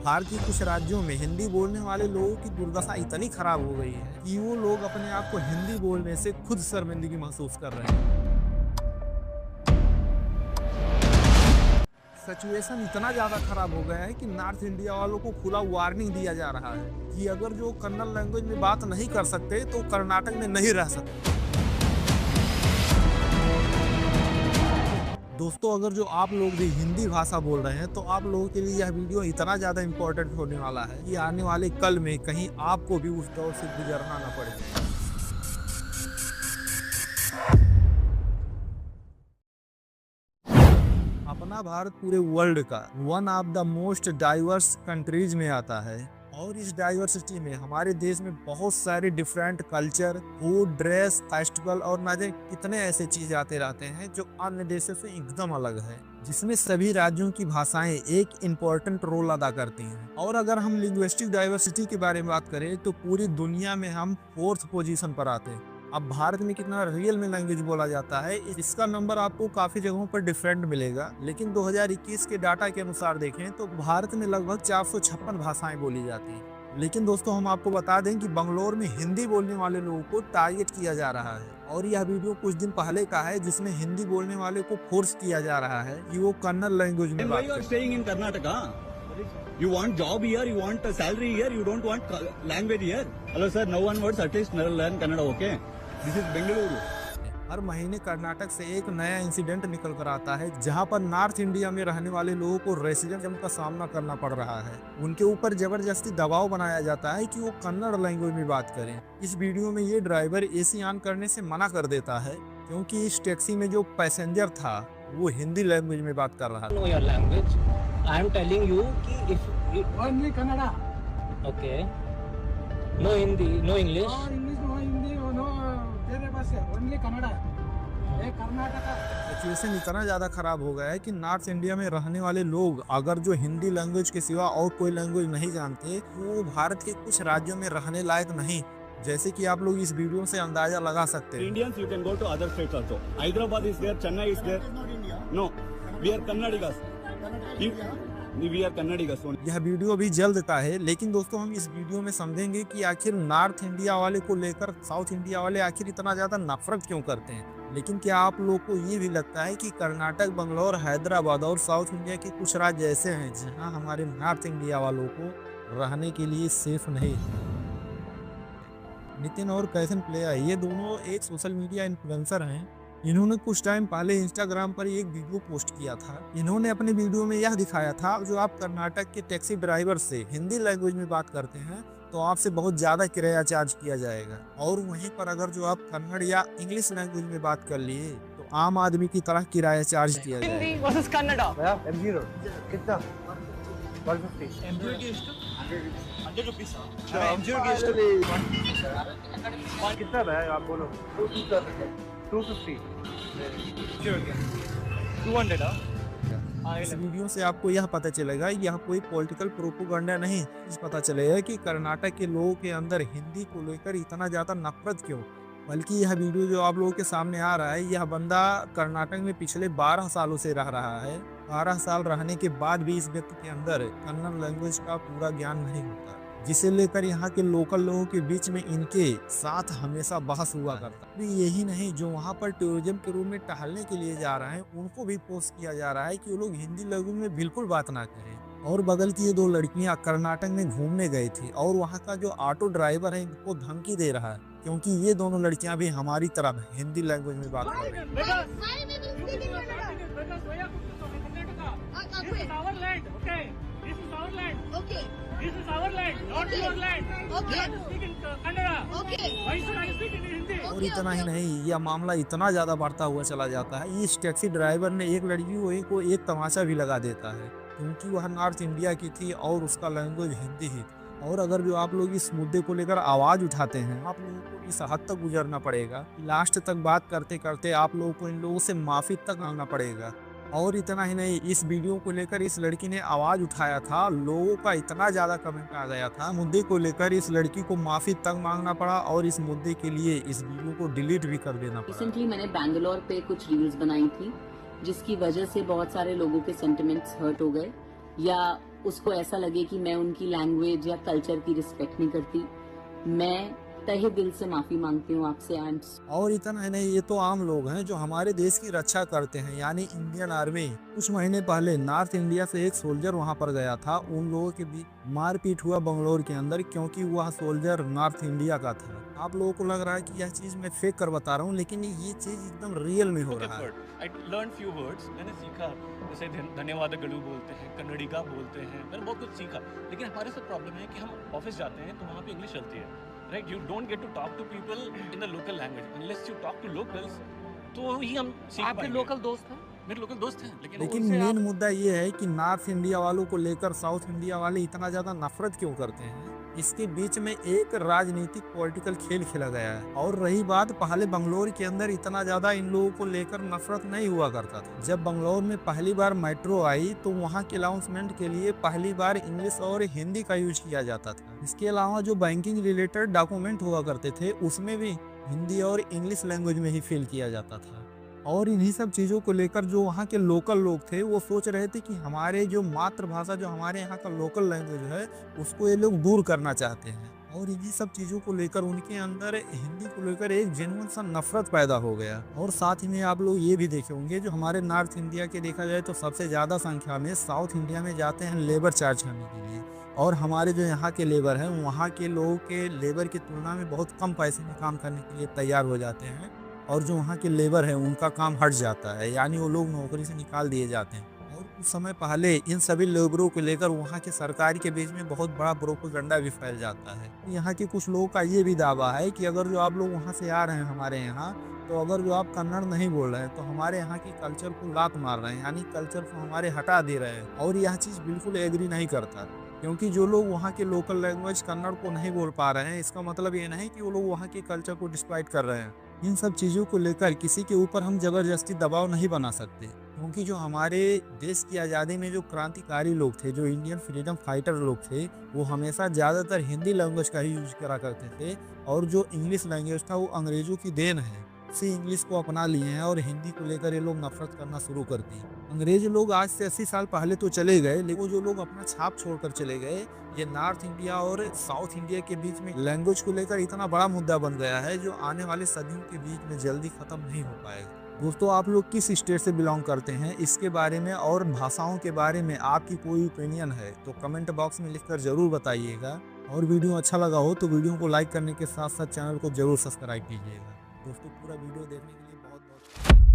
भारत के कुछ राज्यों में हिंदी बोलने वाले लोगों की दुर्दशा इतनी खराब हो गई है कि वो लोग अपने आप को हिंदी बोलने से खुद शर्मिंदगी महसूस कर रहे हैं। सिचुएशन इतना ज्यादा खराब हो गया है कि नॉर्थ इंडिया वालों को खुला वार्निंग दिया जा रहा है कि अगर जो कन्नड़ लैंग्वेज में बात नहीं कर सकते तो कर्नाटक में नहीं रह सकते। दोस्तों, अगर जो आप लोग भी हिंदी भाषा बोल रहे हैं तो आप लोगों के लिए यह वीडियो इतना ज़्यादा इम्पोर्टेंट होने वाला है कि आने वाले कल में कहीं आपको भी उस दौर से गुजरना ना पड़े। अपना भारत पूरे वर्ल्ड का one of the most diverse countries में आता है और इस डाइवर्सिटी में हमारे देश में बहुत सारे different culture, food, dress, festival और ना जाने कितने ऐसे चीज आते रहते हैं जो अन्य देशों से एकदम अलग है, जिसमें सभी राज्यों की भाषाएं एक इम्पोर्टेंट रोल अदा करती हैं। और अगर हम लिंग्विस्टिक डाइवर्सिटी के बारे में बात करें तो पूरी दुनिया में हम 4th पोजीशन पर आते हैं। अब भारत में कितना रियल में लैंग्वेज बोला जाता है इसका नंबर आपको काफी जगहों पर डिफरेंट मिलेगा, लेकिन 2021 के डाटा के अनुसार देखें तो भारत में लगभग 456 भाषाएं बोली जाती हैं। लेकिन दोस्तों, हम आपको बता दें कि बंगलोर में हिंदी बोलने वाले लोगों को टारगेट किया जा रहा है और यह वीडियो कुछ दिन पहले का है जिसमें हिंदी बोलने वाले को फोर्स किया जा रहा है कि वो कन्नड़ लैंग्वेज में बात करें। You want job here, you want a salary here, you don't want language here. Hello sir, no one words, at least learn Kannada, okay? This is Bengaluru. हर महीने कर्नाटक से एक नया इंसिडेंट निकल कर आता है जहां पर नॉर्थ इंडिया में रहने वाले लोगों को रेसिज्म का सामना करना पड़ रहा है। उनके ऊपर जबरदस्ती दबाव बनाया जाता है कि वो कन्नड़ लैंग्वेज में बात करें। इस वीडियो में ये ड्राइवर एसी ऑन करने से मना कर देता है क्योंकि इस टैक्सी में जो पैसेंजर था वो हिंदी लैंग्वेज में बात कर रहा था। I am telling you कि if only Kannada. okay, no Hindi, no English. No English, no Hindi, no तेरे पास है only Kannada. ये कर्नाटका। सिचुएशन इतना ज़्यादा खराब हो गया है कि नॉर्थ इंडिया में रहने वाले लोग अगर जो हिंदी लैंग्वेज के सिवा और कोई लैंग्वेज नहीं जानते वो भारत के कुछ राज्यों में रहने लायक नहीं, जैसे कि आप लोग इस वीडियो से अंदाजा लगा सकते हैं। Indians, you can go to other states also. Hyderabad is there, Chennai is there. No, we are Kannadigas. We are Kannadigas. यह वीडियो भी जल्द का है, लेकिन दोस्तों हम इस वीडियो में समझेंगे कि आखिर नॉर्थ इंडिया वाले को लेकर साउथ इंडिया वाले आखिर इतना ज्यादा नफरत क्यों करते हैं। लेकिन क्या आप लोग को ये भी लगता है कि कर्नाटक, बंगलौर, हैदराबाद और साउथ इंडिया के कुछ राज्य ऐसे हैं जहां हमारे नॉर्थ इंडिया वालों को रहने के लिए सेफ नहीं। नितिन और कैसन प्लेयर ये दोनों एक सोशल मीडिया इन्फ्लुएंसर हैं। इन्होंने कुछ टाइम पहले इंस्टाग्राम पर एक वीडियो पोस्ट किया था। इन्होंने अपने वीडियो में यह दिखाया था जो आप कर्नाटक के टैक्सी ड्राइवर से हिंदी लैंग्वेज में बात करते हैं तो आपसे बहुत ज़्यादा किराया चार्ज किया जाएगा, और वहीं पर अगर जो आप कन्नड़ या इंग्लिश लैंग्वेज में बात कर लिए तो आम आदमी की तरह किराया चार्ज किया जाएगा। कितना 150 कितना है आप बोलो 250 200 इस वीडियो से आपको यह पता चलेगा यह कोई पॉलिटिकल प्रोपोगंडा नहीं, इस पता चलेगा कि कर्नाटक के लोगों के अंदर हिंदी को लेकर इतना ज़्यादा नफरत क्यों। बल्कि यह वीडियो जो आप लोगों के सामने आ रहा है यह बंदा कर्नाटक में पिछले 12 सालों से रह रहा है। 12 साल रहने के बाद भी इस व्यक्ति के अंदर कन्नड़ लैंग्वेज का पूरा ज्ञान नहीं होता, जिसे लेकर यहाँ के लोकल लोगों के बीच में इनके साथ हमेशा बहस हुआ करता है। यही नहीं, जो वहाँ पर टूरिज्म के रूप में टहलने के लिए जा रहे हैं उनको भी पोस्ट किया जा रहा है कि वो लोग हिंदी लैंग्वेज में बिल्कुल बात ना करें। और बगल की ये 2 लड़कियां कर्नाटक में घूमने गई थी और वहाँ का जो ऑटो ड्राइवर है इनको धमकी दे रहा है क्योंकि ये दोनों लड़कियां भी हमारी तरह हिंदी लैंग्वेज में बात कर रही और इतना ही नहीं, यह मामला इतना ज्यादा बढ़ता हुआ चला जाता है इस टैक्सी ड्राइवर ने एक लड़की को एक तमाचा भी लगा देता है क्योंकि वह नॉर्थ इंडिया की थी और उसका लैंग्वेज हिंदी ही थी। और अगर जो आप लोग इस मुद्दे को लेकर आवाज उठाते हैं आप लोगों को इस हद तक गुजरना पड़ेगा, लास्ट तक बात करते करते आप लोगों को इन लोगों से माफी तक मांगना पड़ेगा। और इतना ही नहीं, इस वीडियो को लेकर इस लड़की ने आवाज उठाया था, लोगों का इतना ज्यादा कमेंट आ गया था मुद्दे को लेकर इस लड़की को माफी तक मांगना पड़ा और इस मुद्दे के लिए इस वीडियो को डिलीट भी कर देना पड़ा। रिसेंटली मैंने बैंगलोर पे कुछ रील्स बनाई थी जिसकी वजह से बहुत सारे लोगों के सेंटिमेंट्स हर्ट हो गए या उसको ऐसा लगे कि मैं उनकी लैंग्वेज या कल्चर की रिस्पेक्ट नहीं करती, मैं तहे दिल से माफी मांगती हूँ आपसे। और इतना ही नहीं, ये तो आम लोग हैं जो हमारे देश की रक्षा करते हैं, यानी इंडियन आर्मी। कुछ महीने पहले नॉर्थ इंडिया से एक सोल्जर वहां पर गया था, उन लोगों के बीच मारपीट हुआ बंगलोर के अंदर, क्योंकि वह सोल्जर नॉर्थ इंडिया का था। आप लोगों को लग रहा है कि यह चीज मैं फेक कर बता रहा हूँ, लेकिन ये चीज एकदम रियल में हो रहा है। I learned few words, मैंने सीखा, जैसे धन्यवाद गलू बोलते हैं, कन्नडिगा बोलते हैं, मैंने बहुत कुछ सीखा। लेकिन हमारे साथ प्रॉब्लम है कि हम ऑफिस जाते हैं तो वहाँ पे इंग्लिश चलती है, right? You don't get to talk to people in the local language unless you talk to locals, तो ही हम सीख आपके पाएंगे। लोकल दोस्त हैं? मेरे लोकल दोस्त हैं, लेकिन लेकिन उनसे मेन आप मुद्दा ये है कि नॉर्थ इंडिया वालों को लेकर साउथ इंडिया वाले इतना ज्यादा नफरत क्यों करते हैं। इसके बीच में एक राजनीतिक पॉलिटिकल खेल खेला गया है। और रही बात, पहले बंगलोर के अंदर इतना ज्यादा इन लोगों को लेकर नफरत नहीं हुआ करता था। जब बंगलोर में पहली बार मेट्रो आई तो वहाँ के अनाउंसमेंट के लिए पहली बार इंग्लिश और हिंदी का यूज किया जाता था। इसके अलावा जो बैंकिंग रिलेटेड डॉक्यूमेंट हुआ करते थे उसमें भी हिंदी और इंग्लिश लैंग्वेज में ही फिल किया जाता था। और इन्हीं सब चीज़ों को लेकर जो वहाँ के लोकल लोग थे वो सोच रहे थे कि हमारे जो मातृभाषा, जो हमारे यहाँ का लोकल लैंग्वेज है, उसको ये लोग दूर करना चाहते हैं। और इन्हीं सब चीज़ों को लेकर उनके अंदर हिंदी को लेकर एक जेन्युइन सा नफरत पैदा हो गया। और साथ ही में आप लोग ये भी देखे होंगे, जो हमारे नॉर्थ इंडिया के देखा जाए तो सबसे ज़्यादा संख्या में साउथ इंडिया में जाते हैं लेबर चार्ज करने के लिए। और हमारे जो यहाँ के लेबर हैं, वहाँ के लोगों के लेबर की तुलना में बहुत कम पैसे में काम करने के लिए तैयार हो जाते हैं। और जो वहाँ के लेबर है उनका काम हट जाता है, यानी वो लोग नौकरी से निकाल दिए जाते हैं। और कुछ समय पहले इन सभी लेबरों को लेकर वहाँ के सरकार के बीच में बहुत बड़ा प्रोपेगेंडा भी फैल जाता है। यहाँ के कुछ लोगों का ये भी दावा है कि अगर जो आप लोग वहाँ से आ रहे हैं हमारे यहाँ, तो अगर जो आप कन्नड़ नहीं बोल रहे हैं तो हमारे यहाँ की कल्चर को लात मार रहे हैं, यानी कल्चर को हमारे हटा दे रहे हैं। और यह चीज़ बिल्कुल एग्री नहीं करता, क्योंकि जो लोग वहाँ के लोकल लैंग्वेज कन्नड़ को नहीं बोल पा रहे हैं, इसका मतलब ये नहीं कि वो लोग वहाँ के कल्चर को डिस्ट्रॉय कर रहे हैं। इन सब चीज़ों को लेकर किसी के ऊपर हम जबरदस्ती दबाव नहीं बना सकते, क्योंकि जो हमारे देश की आज़ादी में जो क्रांतिकारी लोग थे, जो इंडियन फ्रीडम फाइटर लोग थे, वो हमेशा ज़्यादातर हिंदी लैंग्वेज का ही यूज करा करते थे। और जो इंग्लिश लैंग्वेज था वो अंग्रेज़ों की देन है। इसी इंग्लिश को अपना लिए हैं और हिंदी को लेकर ये लोग नफरत करना शुरू कर दी। अंग्रेज लोग आज से 80 साल पहले तो चले गए, लेकिन जो लोग अपना छाप छोड़कर चले गए, ये नॉर्थ इंडिया और साउथ इंडिया के बीच में लैंग्वेज को लेकर इतना बड़ा मुद्दा बन गया है, जो आने वाले सदियों के बीच में जल्दी खत्म नहीं हो पाएगा। दोस्तों, आप लोग किस स्टेट से बिलोंग करते हैं, इसके बारे में और भाषाओं के बारे में आपकी कोई ओपिनियन है तो कमेंट बॉक्स में लिखकर जरूर बताइएगा। और वीडियो अच्छा लगा हो तो वीडियो को लाइक करने के साथ साथ चैनल को जरूर सब्सक्राइब कीजिएगा। दोस्तों, पूरा वीडियो देखने के लिए बहुत बहुत